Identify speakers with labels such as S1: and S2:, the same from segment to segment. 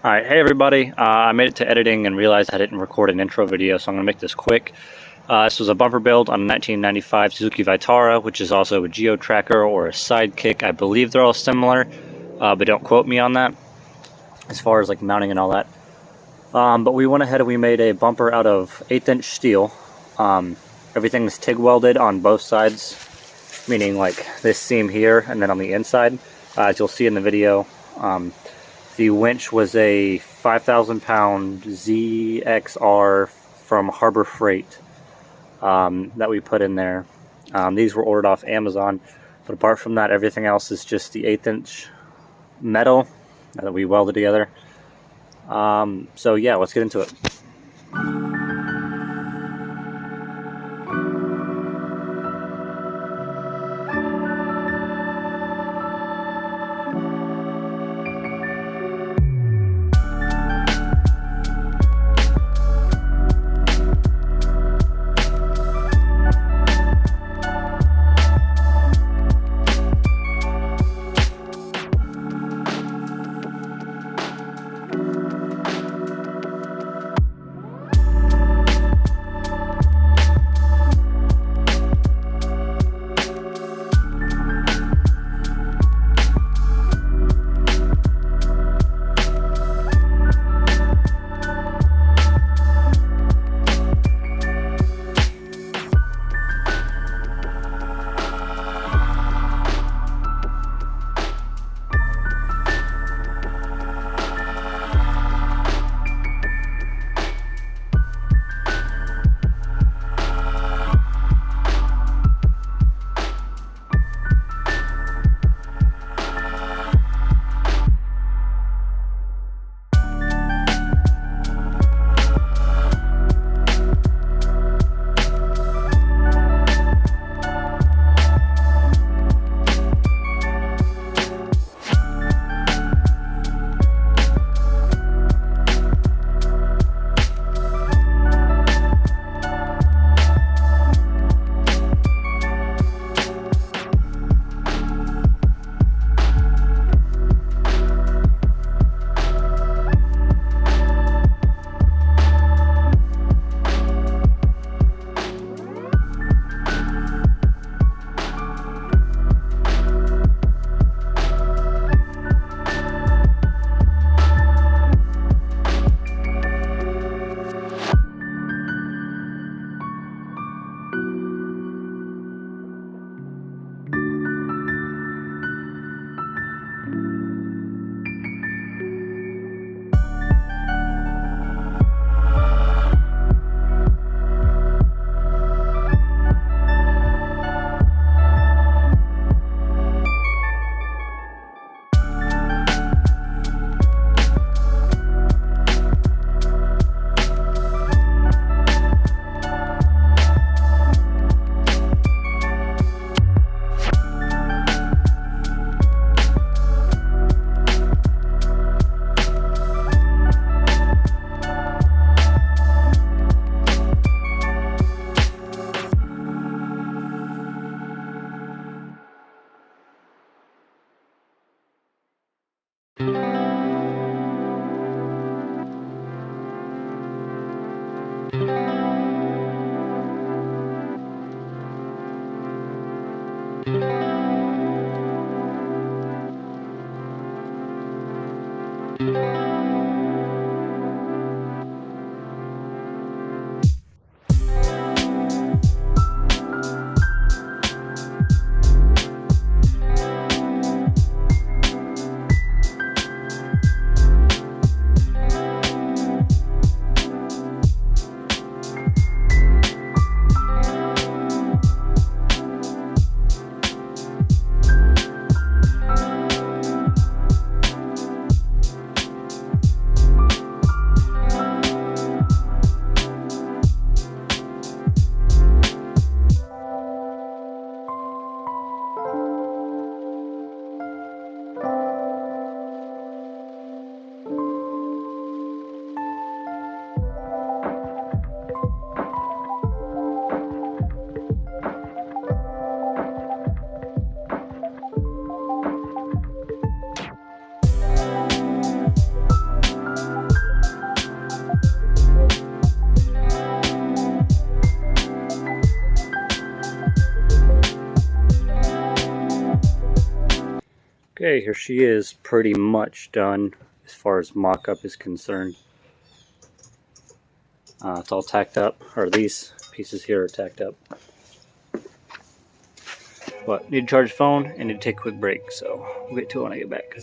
S1: Alright, hey everybody. I made it to editing and realized I didn't record an intro video, so I'm going to make this quick. This was a bumper build on a 1995 Suzuki Vitara, which is also a geo tracker or a sidekick. I believe they're all similar, but don't quote me on that as far as like mounting and all that. But we went ahead and we made a bumper out of 1/8" steel. Everything is TIG welded on both sides, meaning like this seam here and then on the inside. As you'll see in the video, the winch was a 5,000-pound ZXR from Harbor Freight that we put in there. These were ordered off Amazon, but apart from that, everything else is just the 1/8" metal that we welded together. So yeah, let's get into it. right here, she is pretty much done as far as mock-up is concerned. It's all tacked up, or these pieces here are tacked up. But need to charge the phone and need to take a quick break, so we'll get to it when I get back.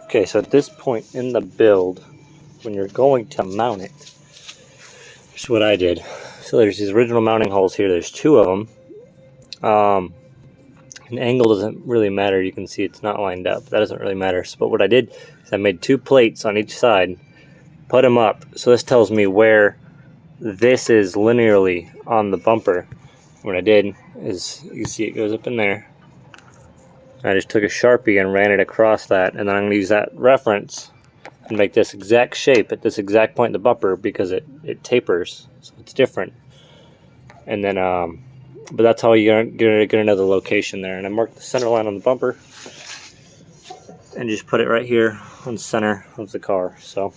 S1: Okay, so at this point in the build, when you're going to mount it, here's what I did. So there's these original mounting holes here. There's two of them. An angle doesn't really matter. You can see it's not lined up. That doesn't really matter. But what I did is I made two plates on each side, put them up. So this tells me where this is linearly on the bumper. What I did is, you can see it goes up in there. I just took a Sharpie and ran it across that, and then I'm going to use that reference and make this exact shape at this exact point in the bumper, because it tapers, so it's different. And then, but that's how you're going to know the location there. And I marked the center line on the bumper and just put it right here on the center of the car. So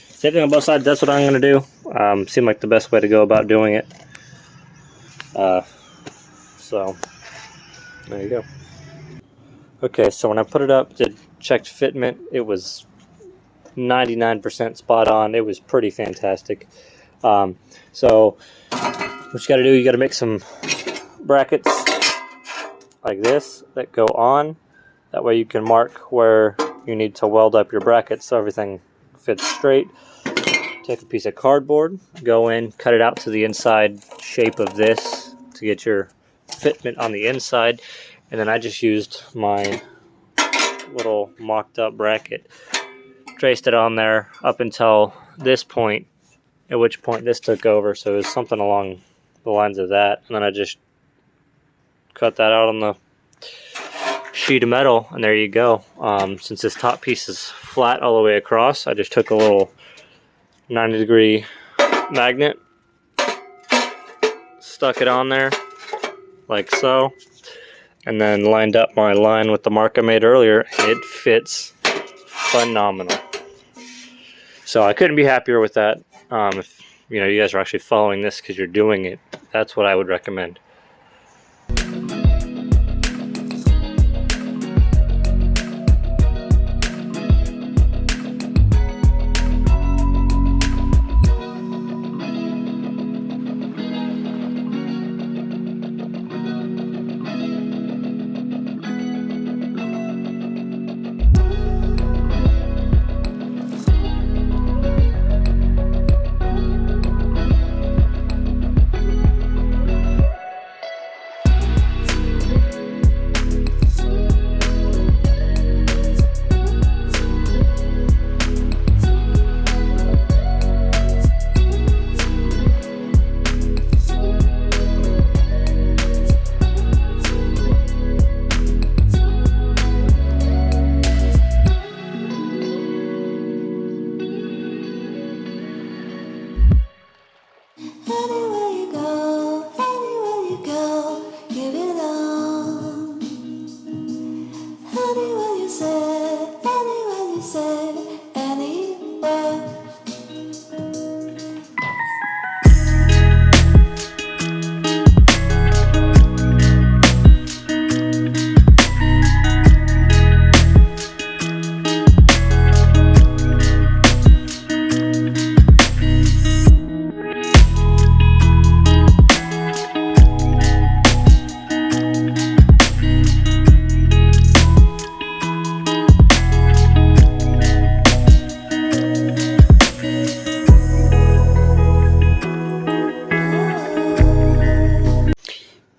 S1: same thing on both sides. That's what I'm going to do. Seemed like the best way to go about doing it. So there you go. Okay, so when I put it up to check fitment, it was 99% spot on. It was pretty fantastic. So what you got to do, you got to make some brackets like this that go on. That way you can mark where you need to weld up your brackets so everything fits straight. Take a piece of cardboard, go in, cut it out to the inside shape of this to get your fitment on the inside. And then I just used my little mocked up bracket, traced it on there up until this point, at which point this took over. So it was something along the lines of that. And then I just cut that out on the sheet of metal, and there you go. Since this top piece is flat all the way across, I just took a little 90-degree magnet, stuck it on there like so, and then lined up my line with the mark I made earlier. It fits phenomenal. So I couldn't be happier with that. If you guys are actually following this because you're doing it, that's what I would recommend.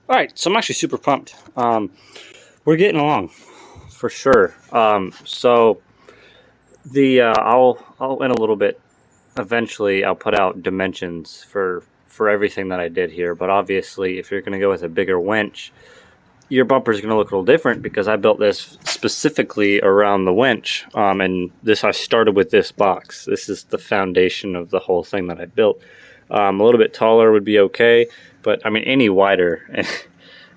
S1: Alright, so I'm actually super pumped. We're getting along, for sure. So I'll in a little bit, eventually I'll put out dimensions for everything that I did here, but obviously if you're going to go with a bigger winch, your bumper is going to look a little different because I built this specifically around the winch, and I started with this box. This is the foundation of the whole thing that I built. A little bit taller would be okay, but I mean any wider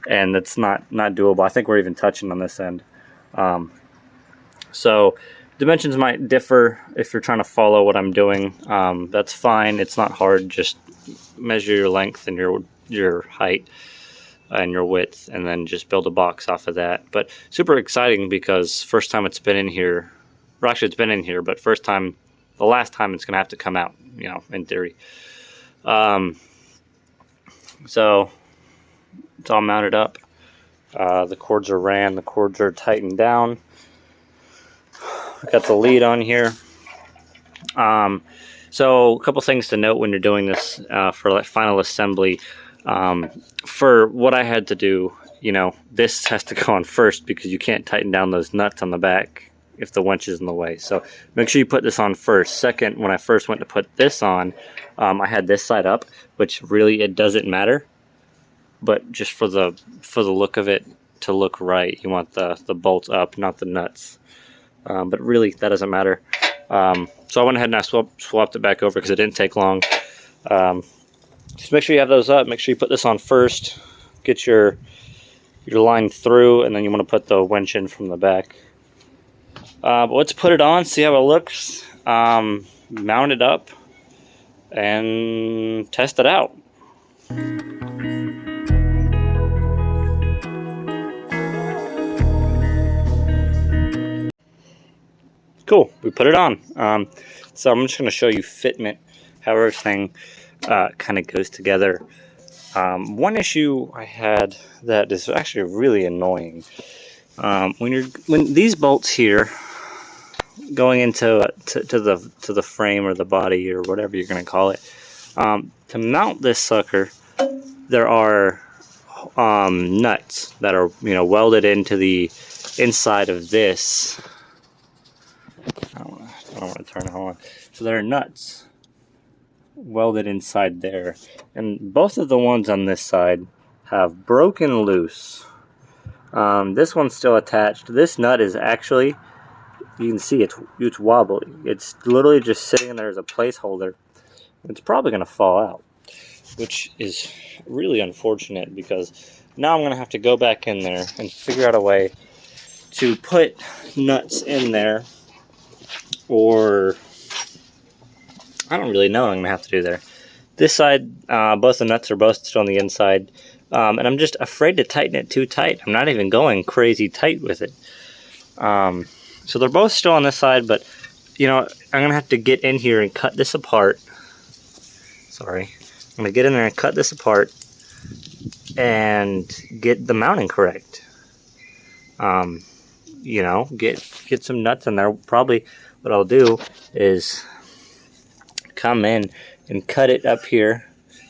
S1: and that's not doable. I think we're even touching on this end. So dimensions might differ if you're trying to follow what I'm doing. That's fine. It's not hard. Just measure your length and your height and your width, and then just build a box off of that. But super exciting because first time it's been in here, or actually it's been in here, but the last time it's gonna have to come out, in theory. So it's all mounted up. The cords are ran, the cords are tightened down. We got the lead on here. So a couple things to note when you're doing this for final assembly. For what I had to do, this has to go on first because you can't tighten down those nuts on the back if the winch is in the way. So make sure you put this on first. Second, when I first went to put this on, I had this side up, which really it doesn't matter, but just for the look of it to look right, you want the bolts up, not the nuts. But really that doesn't matter. So I went ahead and I swapped it back over because it didn't take long. Just make sure you have those up. Make sure you put this on first. Get your line through, and then you want to put the winch in from the back. But let's put it on, see how it looks, mount it up, and test it out. Cool, we put it on. So I'm just going to show you fitment, how everything kind of goes together. One issue I had that is actually really annoying, when these bolts here going into to the frame or the body or whatever you're going to call it, to mount this sucker, there are nuts that are welded into the inside of this. I don't want to turn it on. So there are nuts welded inside there, and both of the ones on this side have broken loose. This one's still attached. This nut is actually, you can see it's wobbly. It's literally just sitting there as a placeholder. It's probably going to fall out, which is really unfortunate because now I'm going to have to go back in there and figure out a way to put nuts in there, or I don't really know what I'm going to have to do there. This side, both the nuts are both still on the inside, and I'm just afraid to tighten it too tight. I'm not even going crazy tight with it. So they're both still on this side, but you know, I'm gonna have to get in here and cut this apart. Sorry, I'm gonna get in there and cut this apart and get the mounting correct. You know, get some nuts in there. Probably what I'll do is come in and cut it up here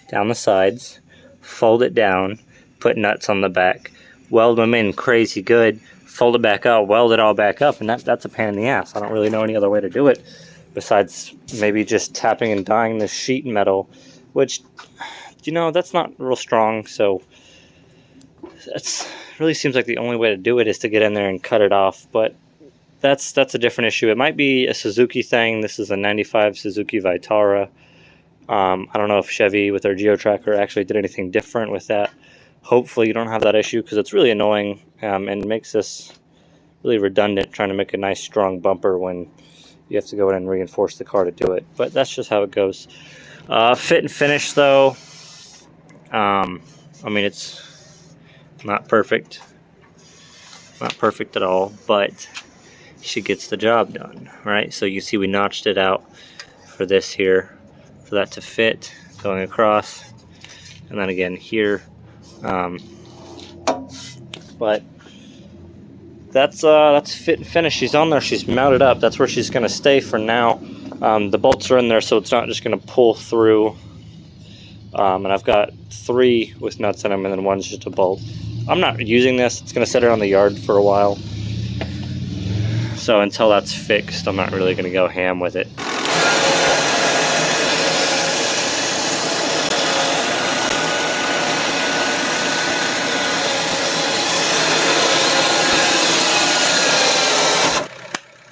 S1: down the sides, fold it down, put nuts on the back, weld them in crazy good, fold it back out, weld it all back up, and that's a pain in the ass. I don't really know any other way to do it besides maybe just tapping and dyeing this sheet metal, which, you know, that's not real strong, so that's really seems like the only way to do it is to get in there and cut it off. But that's a different issue. It might be a Suzuki thing. This is a 95 Suzuki Vitara. I don't know if Chevy with their Geo-Tracker actually did anything different with that. Hopefully you don't have that issue, because it's really annoying and makes this really redundant trying to make a nice strong bumper when you have to go in and reinforce the car to do it. But that's just how it goes. Fit and finish though, I mean, it's not perfect. Not perfect at all, but she gets the job done, right? So you see we notched it out for this here, for that to fit going across, and then again here. But that's fit and finish. She's on there, she's mounted up. That's where she's gonna stay for now. The bolts are in there, so it's not just gonna pull through. And I've got 3 with nuts in them, and then one's just a bolt. I'm not using this. It's gonna sit around the yard for a while. So until that's fixed, I'm not really gonna go ham with it.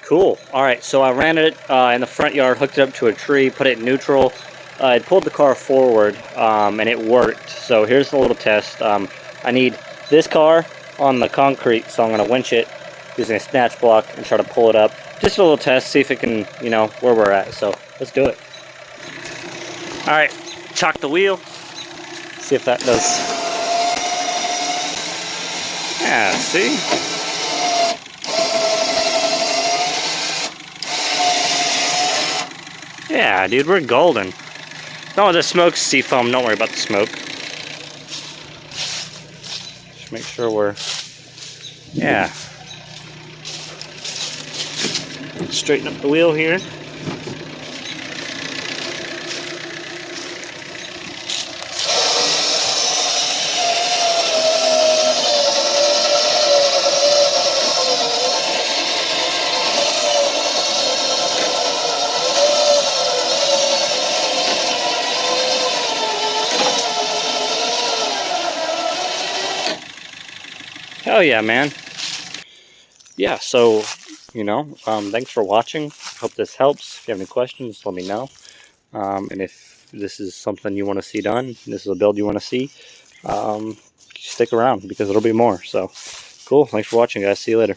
S1: Cool. Alright, so I ran it in the front yard, hooked it up to a tree, put it in neutral. I pulled the car forward, and it worked. So here's the little test. I need this car on the concrete, so I'm going to winch it using a snatch block and try to pull it up. Just a little test, see if it can, you know, where we're at. So let's do it. Alright, chock the wheel. See if that does. Yeah, see? Yeah, dude, we're golden. No, the smoke's seafoam. Don't worry about the smoke. Just make sure we're... Yeah. Straighten up the wheel here. Hell yeah, man. Yeah, so, you know, thanks for watching. Hope this helps. If you have any questions, let me know. And if this is something you want to see done, this is a build you want to see, stick around because there'll be more. So, cool. Thanks for watching, guys. See you later.